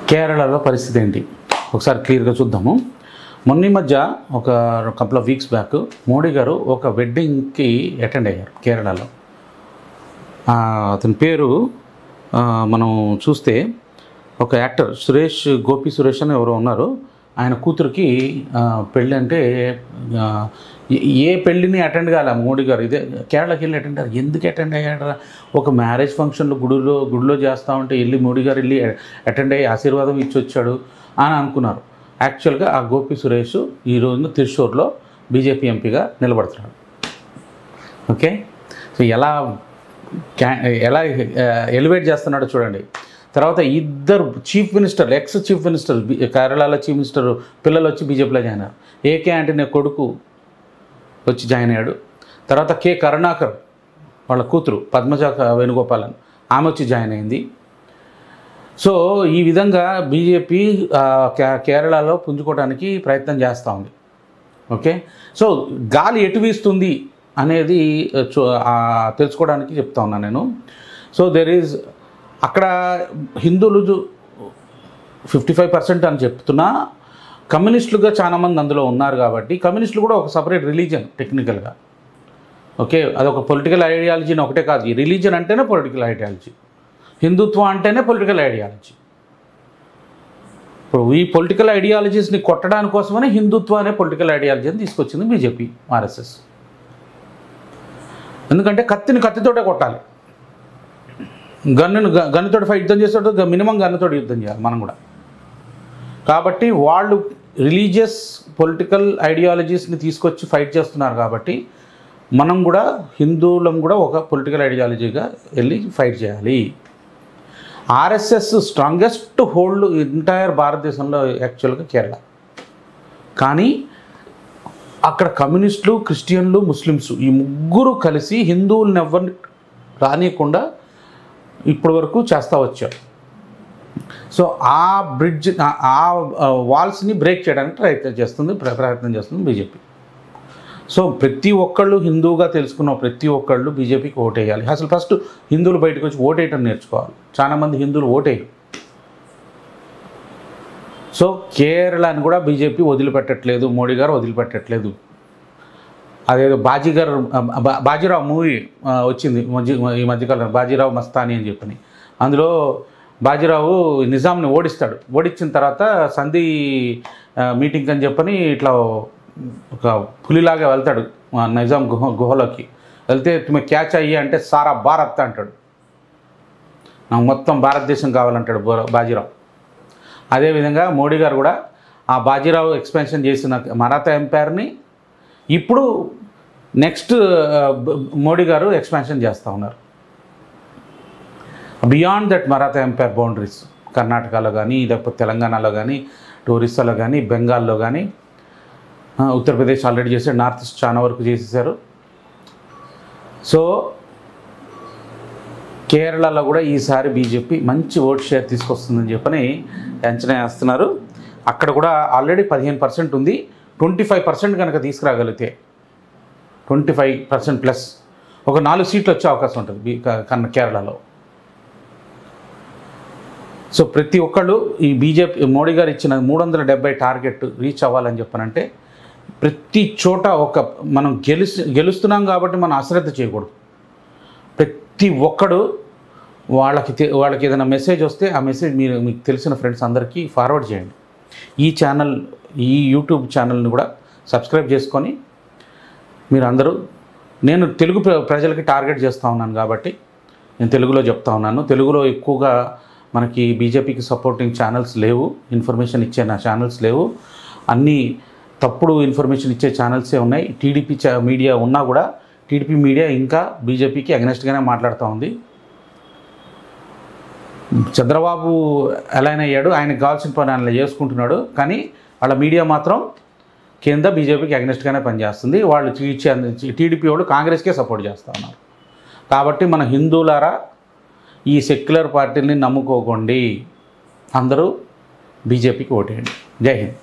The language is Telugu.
కేరళలో పరిస్థితి ఏంటి ఒకసారి క్లియర్గా చూద్దాము. మొన్న మధ్య ఒక couple of weeks back Modi గారు ఒక వెడ్డింగ్కి అటెండ్ అయ్యారు కేరళలో. అతని పేరు మనం చూస్తే ఒక యాక్టర్ గోపి సురేష్ అని ఎవరో ఉన్నారు. ఆయన కూతురికి పెళ్ళి అంటే ఏ పెళ్ళిని అటెండ్ కాలే మోడీ గారు. ఇదే కేరళకి వెళ్ళి అటెండ్ అయ్యారు. ఎందుకు అటెండ్ అయ్యాడు? ఒక మ్యారేజ్ ఫంక్షన్లో గుడిలో చేస్తూ ఉంటే వెళ్ళి మోడీ గారు వెళ్ళి అటెండ్ అయ్యి ఆశీర్వాదం ఇచ్చి వచ్చాడు అని అనుకున్నారు. యాక్చువల్గా ఆ గోపి సురేష్ ఈ రోజున త్రిశూర్లో బీజేపీ ఎంపీగా నిలబడుతున్నాడు. ఓకే, సో ఎలా ఎలివేట్ చేస్తున్నాడో చూడండి. తర్వాత ఇద్దరు చీఫ్ మినిస్టర్లు, ఎక్స్ చీఫ్ మినిస్టర్, కేరళలో చీఫ్ మినిస్టర్ పిల్లలు వచ్చి బీజేపీలో జాయిన్ అయ్యారు. ఏకే ఆంటనీ కొడుకు వచ్చి జాయిన్ అయ్యాడు. తర్వాత కే కరుణాకర్ వాళ్ళ కూతురు పద్మజ వేణుగోపాలన్ ఆమె వచ్చి జాయిన్ అయింది. సో ఈ విధంగా బీజేపీ కేరళలో పుంజుకోవడానికి ప్రయత్నం చేస్తూ ఉంది. ఓకే, సో గాలి ఎటు వీస్తుంది అనేది తెలుసుకోవడానికి చెప్తా ఉన్నాను నేను. సో అక్కడ హిందువులు 55% అని చెప్తున్నా, కమ్యూనిస్టులుగా చాలామంది అందులో ఉన్నారు. కాబట్టి కమ్యూనిస్టులు కూడా ఒక సపరేట్ రిలీజన్ టెక్నికల్గా. ఓకే, అదొక పొలిటికల్ ఐడియాలజీని ఒకటే కాదు. ఈ రిలీజన్ అంటేనే పొలిటికల్ ఐడియాలజీ, హిందుత్వం అంటేనే పొలిటికల్ ఐడియాలజీ. ఇప్పుడు ఈ పొలిటికల్ ఐడియాలజీస్ని కొట్టడానికి కోసమనే హిందుత్వం అనే పొలిటికల్ ఐడియాలజీని తీసుకొచ్చింది బీజేపీ, ఆర్ఎస్ఎస్. ఎందుకంటే కత్తితోటే కొట్టాలి. గన్నుతోటి యుద్ధం చేసేటప్పుడు మినిమం గన్నుతోటి యుద్ధం చేయాలి మనం కూడా. కాబట్టి వాళ్ళు రిలీజియస్ పొలిటికల్ ఐడియాలజీస్ని తీసుకొచ్చి ఫైట్ చేస్తున్నారు. కాబట్టి మనం కూడా హిందువులం కూడా ఒక పొలిటికల్ ఐడియాలజీగా వెళ్ళి ఫైట్ చేయాలి. ఆర్ఎస్ఎస్ స్ట్రాంగెస్ట్ హోల్డ్ ఎంటైర్ భారతదేశంలో యాక్చువల్గా కేరళ. కానీ అక్కడ కమ్యూనిస్టులు, క్రిస్టియన్లు, ముస్లిమ్స్ ఈ ముగ్గురు కలిసి హిందువులను ఎవరిని రానియకుండా ఇప్పటి వరకు చేస్తూ వచ్చారు. సో ఆ వాల్స్ని బ్రేక్ చేయడానికి ప్రయత్నం చేస్తుంది బీజేపీ. సో ప్రతి ఒక్కళ్ళు హిందువుగా తెలుసుకున్న ప్రతి ఒక్కళ్ళు బీజేపీకి ఓటేయాలి. అసలు ఫస్ట్ హిందువులు బయటకు వచ్చి ఓటేయటం నేర్చుకోవాలి. చాలామంది హిందువులు ఓటేయరు. సో కేరళని కూడా బీజేపీ వదిలిపెట్టట్లేదు, మోడీ గారు వదిలిపెట్టట్లేదు. అదేదో బాజీరావు మూవీ వచ్చింది ఈ మధ్యకాలం, బాజీరావు మస్తానీ అని చెప్పని. అందులో బాజీరావు నిజాంని ఓడిస్తాడు. ఓడించిన తర్వాత సంధి మీటింగ్ అని చెప్పని ఇట్లా ఒక పులిలాగా వెళ్తాడు నిజాం గుహలోకి. వెళ్తే తుమ్మె క్యాచ్ అయ్యి అంటే సారా భారత్ అంటాడు. నాకు మొత్తం భారతదేశం కావాలంటాడు బాజీరావు. అదేవిధంగా మోడీ గారు కూడా ఆ బాజీరావు ఎక్స్పాన్షన్ చేసిన మరాఠా ఎంపైర్ని ఇప్పుడు నెక్స్ట్ మోడీ గారు ఎక్స్పాన్షన్ చేస్తూ ఉన్నారు beyond that Maratha umpire boundaries. కర్ణాటకలో కానీ, లేకపోతే తెలంగాణలో కానీ, ఒరిస్సాలో కానీ, బెంగాల్లో కానీ, ఉత్తరప్రదేశ్ ఆల్రెడీ చేశారు, నార్త్ ఈస్ట్ చాలా వరకు చేసేసారు. సో కేరళలో కూడా ఈసారి బీజేపీ మంచి ఓట్ షేర్ తీసుకొస్తుందని చెప్పని అంచనా వేస్తున్నారు. అక్కడ కూడా ఆల్రెడీ 15% ఉంది. 25% కనుక తీసుకురాగలిగితే 25% ప్లస్ ఒక 4 సీట్లు వచ్చే అవకాశం ఉంటుంది కేరళలో. సో ప్రతి ఒక్కళ్ళు ఈ బీజేపీ మోడీ గారు ఇచ్చిన 370 టార్గెట్ రీచ్ అవ్వాలని చెప్పనంటే ప్రతి చోట మనం గెలుస్తున్నాం కాబట్టి మనం అశ్రద్ధ చేయకూడదు. ప్రతి ఒక్కడు వాళ్ళకి ఏదైనా మెసేజ్ వస్తే ఆ మెసేజ్ మీకు తెలిసిన ఫ్రెండ్స్ అందరికీ ఫార్వర్డ్ చేయండి. ఈ యూట్యూబ్ ఛానల్ని కూడా సబ్స్క్రైబ్ చేసుకొని మీరు అందరూ, నేను తెలుగు ప్రజలకి టార్గెట్ చేస్తూ ఉన్నాను కాబట్టి నేను తెలుగులో చెప్తా ఉన్నాను. తెలుగులో ఎక్కువగా మనకి బీజేపీకి సపోర్టింగ్ ఛానల్స్ లేవు, ఇన్ఫర్మేషన్ ఇచ్చే ఛానల్స్ లేవు. అన్నీ తప్పుడు ఇన్ఫర్మేషన్ ఇచ్చే ఛానల్సే ఉన్నాయి. టీడీపీ మీడియా ఉన్నా కూడా టీడీపీ మీడియా ఇంకా బీజేపీకి అగెనెస్ట్గానే మాట్లాడుతూ ఉంది. చంద్రబాబు అలైన్ అయ్యాడు, ఆయనకు కావాల్సిన పని ఆయన చేసుకుంటున్నాడు. కానీ వాళ్ళ మీడియా మాత్రం కింద బీజేపీకి అగెనెస్ట్గానే పనిచేస్తుంది. వాళ్ళు టీడీపీ వాళ్ళు కాంగ్రెస్కే సపోర్ట్ చేస్తూ ఉన్నారు. కాబట్టి మన హిందువులారా ఈ సెక్యులర్ పార్టీని నమ్ముకోకండి, అందరూ బీజేపీకి ఓటేయండి. జై హింద్.